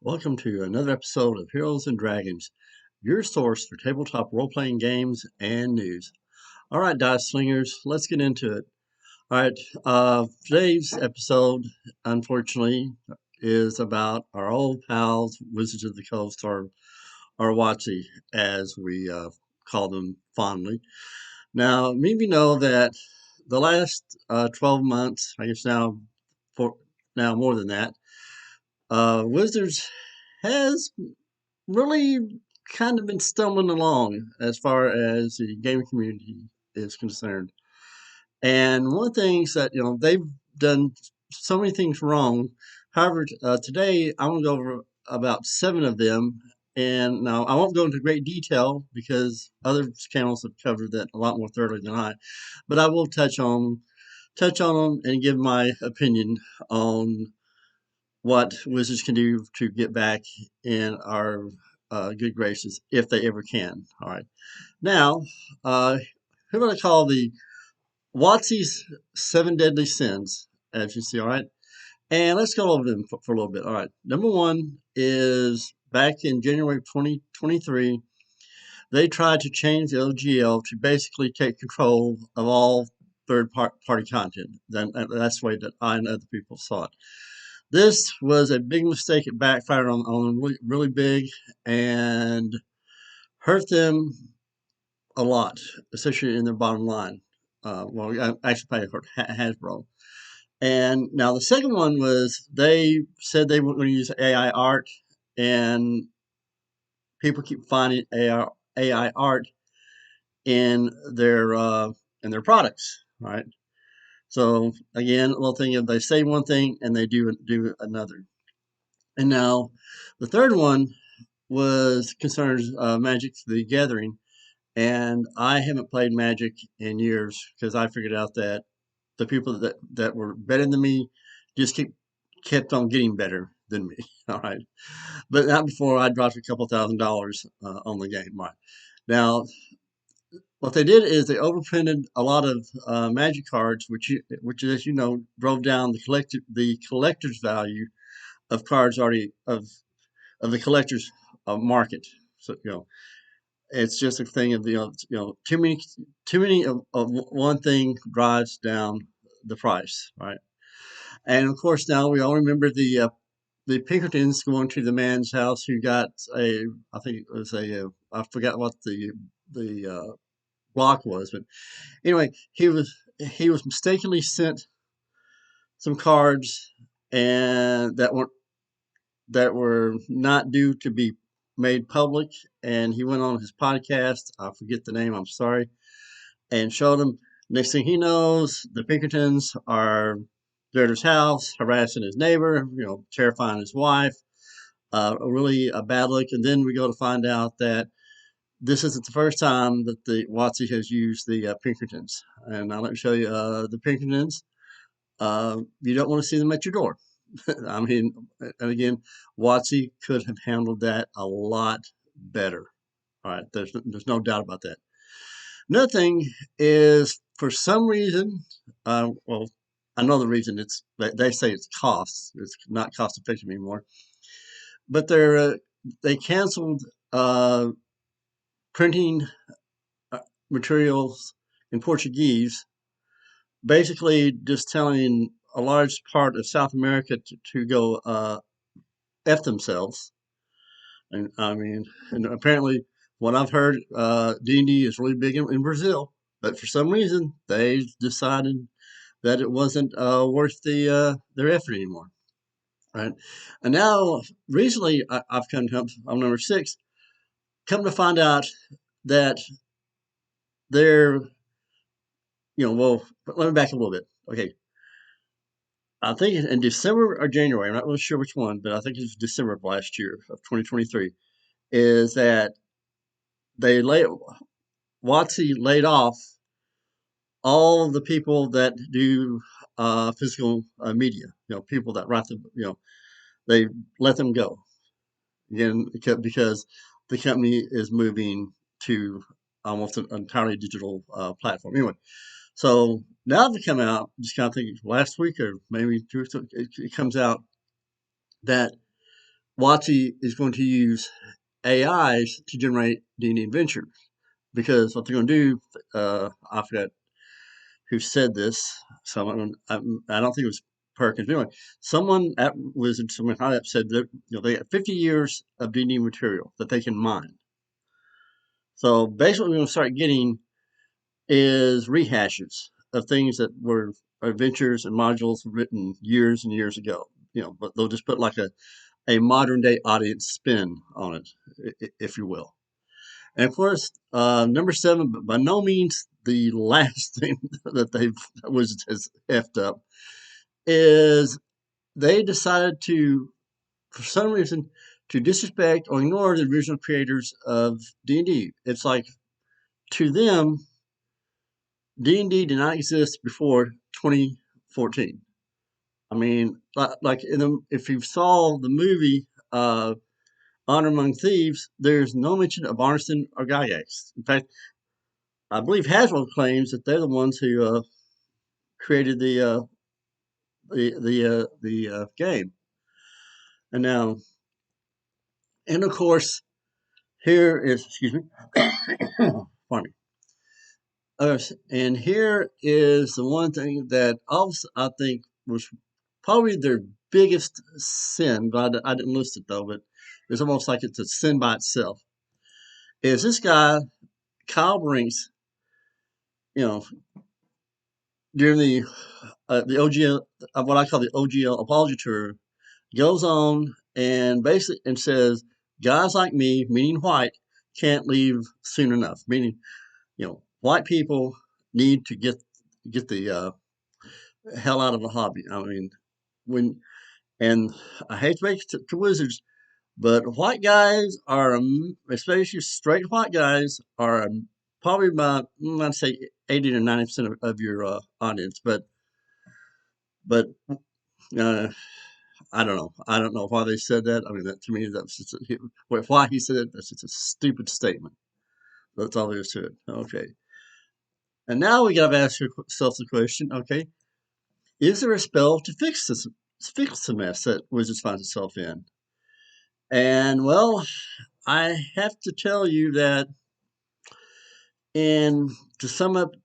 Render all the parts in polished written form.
Welcome to another episode of Heroes and Dragons, your source for tabletop role playing games and news. All right, Dice-Slingers, let's get into it. All right, today's episode, unfortunately, is about our old pals, Wizards of the Coast, or WotC, as we call them fondly. Now, many of you know that the last 12 months, I guess now more than that, Wizards has really kind of been stumbling along as far as the gaming community is concerned. And one of the things that, they've done so many things wrong. However, today I'm going to go over about 7 of them. And now I won't go into great detail because other channels have covered that a lot more thoroughly than I. But I will touch on them and give my opinion on what Wizards can do to get back in our good graces if they ever can. All right. Now, who would I call the WotC's 7 deadly sins, as you see. All right. And let's go over them for a little bit. All right. Number one is back in January of 2023, they tried to change the OGL to basically take control of all third-party content. That's the way that I and other people saw it. This was a big mistake. It backfired on them really, really big and hurt them a lot, especially in their bottom line. Actually, probably hurt Hasbro. And now the second one was they said they were going to use AI art, and people keep finding AI art in their products, right? So again, a little thing of they say one thing and they do another. And now the third one was concerns Magic the Gathering, and I haven't played Magic in years because I figured out that the people that were better than me just kept on getting better than me. All right, but not before I dropped a couple $1,000s on the game. Right now, what they did is they overprinted a lot of Magic cards, which as you know, drove down the collector's value of cards already of the collector's market. So it's just a thing of too many of one thing drives down the price, right? And of course, now we all remember the Pinkertons going to the man's house who got I think it was I forgot what the block was, but anyway, he was mistakenly sent some cards and that were not due to be made public. And he went on his podcast, I forget the name, I'm sorry, and showed him. Next thing he knows, the Pinkertons are there at his house, harassing his neighbor, terrifying his wife. Really a bad look. And then we go to find out that this isn't the first time that the WotC has used the Pinkertons. And now let me show you the Pinkertons. You don't want to see them at your door. I mean, and again, WotC could have handled that a lot better. All right, there's no doubt about that. Another thing is, for some reason, well, I know the reason. They say it's costs. It's not cost effective anymore. But they canceled printing uh, materials in Portuguese, basically just telling a large part of South America to go f themselves. And I mean, and apparently, what I've heard, D&D is really big in Brazil, but for some reason they decided that it wasn't worth their effort anymore. Right, and now recently I've come to on number 6. Come to find out that they're, well, let me back a little bit. Okay, I think in December or January, I'm not really sure which one, but I think it was December of last year of 2023, is that they WotC laid off all of the people that do physical media. People that write they let them go again because the company is moving to almost an entirely digital platform. Anyway, so now they come out, just kind of think last week or maybe 2 weeks ago, it comes out that WotC is going to use AIs to generate D&D adventure because what they're going to do, I forgot who said this. Someone, I don't think it was Perkins. But anyway, someone at Wizard, someone high up said that they have 50 years of D&D material that they can mine. So basically, what we're going to start getting is rehashes of things that were adventures and modules written years and years ago. But they'll just put like a modern day audience spin on it, if you will. And of course, number 7, but by no means the last thing that has effed up, is they decided to, for some reason, to disrespect or ignore the original creators of D&D. It's like, to them, D&D did not exist before 2014. I mean, like if you saw the movie Honor Among Thieves, there's no mention of Arneson or Gygax. In fact, I believe Hasbro claims that they're the ones who created the game. And now, and of course, here is, excuse me, pardon me. And here is the one thing that also I think was probably their biggest sin, but I didn't list it though, but it's almost like it's a sin by itself. Is this guy, Kyle Brinks, you know, during the OGL, what I call the OGL apology tour, goes on and basically and says, guys like me, meaning white, can't leave soon enough. Meaning, white people need to get the hell out of the hobby. I mean, when and I hate to make it to Wizards, but white guys are, especially straight white guys, are probably about, I'd say 80 to 90% of your audience. But uh, I don't know. I don't know why they said that. I mean, that to me, that's just why he said it. That's just a stupid statement. That's all there is to it. Okay. And now we got to ask yourself the question. Okay, is there a spell to fix the mess that Wizards finds itself in? And well, I have to tell you that, and to sum up,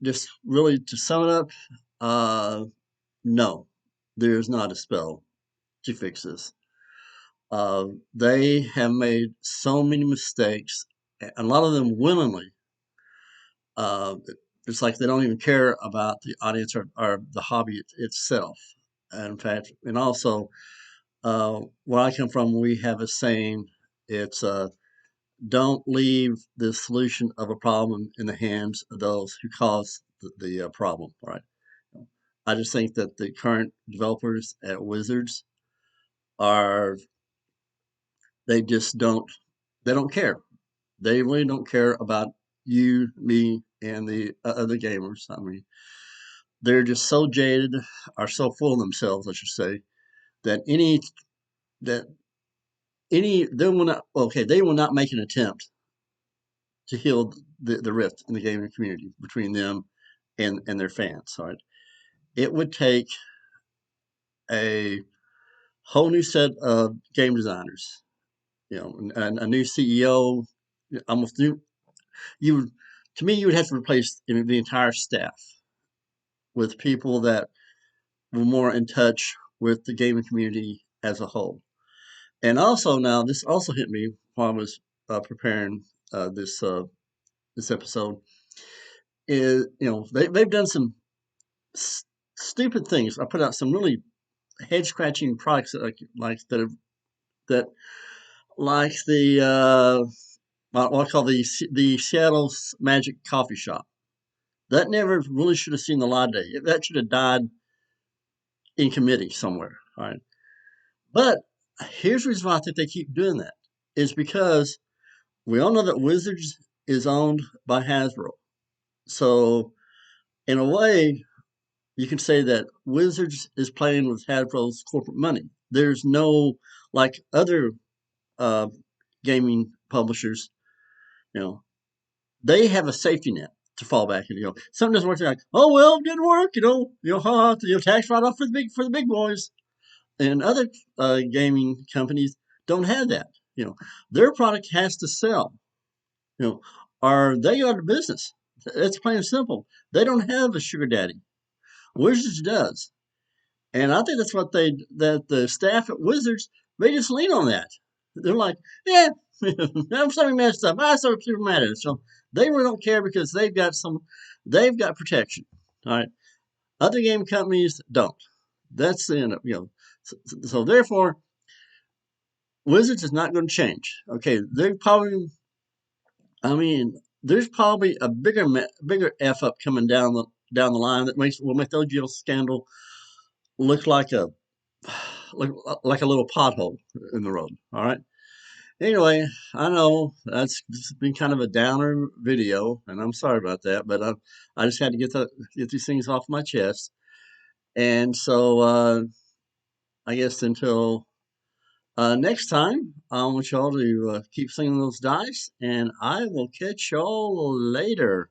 just really to sum it up, no, there's not a spell to fix this. They have made so many mistakes, a lot of them willingly. Uh, it's like they don't even care about the audience or the hobby itself. And in fact, and also, where I come from, we have a saying. It's don't leave the solution of a problem in the hands of those who cause the problem. Right? I just think that the current developers at Wizards are they just don't care. They really don't care about you, me, and the other gamers. I mean, they're just so jaded, or so full of themselves, I should say, that that they will not. Okay, they will not make an attempt to heal the rift in the gaming community between them and their fans. Right? It would take a whole new set of game designers, a new CEO, almost new. You, to me, you would have to replace the entire staff with people that were more in touch with the gaming community as a whole. And also now, this also hit me while I was preparing this episode. Is they've done some stupid things. I put out some really head scratching products that like the what I call the Seattle's Magic Coffee Shop. That never really should have seen the light of day. That should have died in committee somewhere. All right. But here's the reason why I think they keep doing that is because we all know that Wizards is owned by Hasbro. So in a way, you can say that Wizards is playing with Hasbro's corporate money. There's no like other uh, gaming publishers, you know, they have a safety net to fall back and something doesn't work. They're like, oh well, it didn't work. Tax write off for the big boys. And other gaming companies, don't have that. Their product has to sell. Or they go out of business. It's plain and simple. They don't have a sugar daddy. Wizards does. And I think that's what that the staff at Wizards, they just lean on that. They're like, yeah, I'm sorry messed up. I saw super mad at it. So they really don't care because they've got protection. All right. Other game companies don't. That's the end of, so therefore, Wizards is not going to change. Okay. There's probably a bigger F up coming down the line that will make the OGL scandal look like like a little pothole in the road. All right. Anyway, I know that's been kind of a downer video, and I'm sorry about that, but I just had to get these things off my chest. And so I guess until next time, I want y'all to keep slinging those dice, and I will catch y'all later.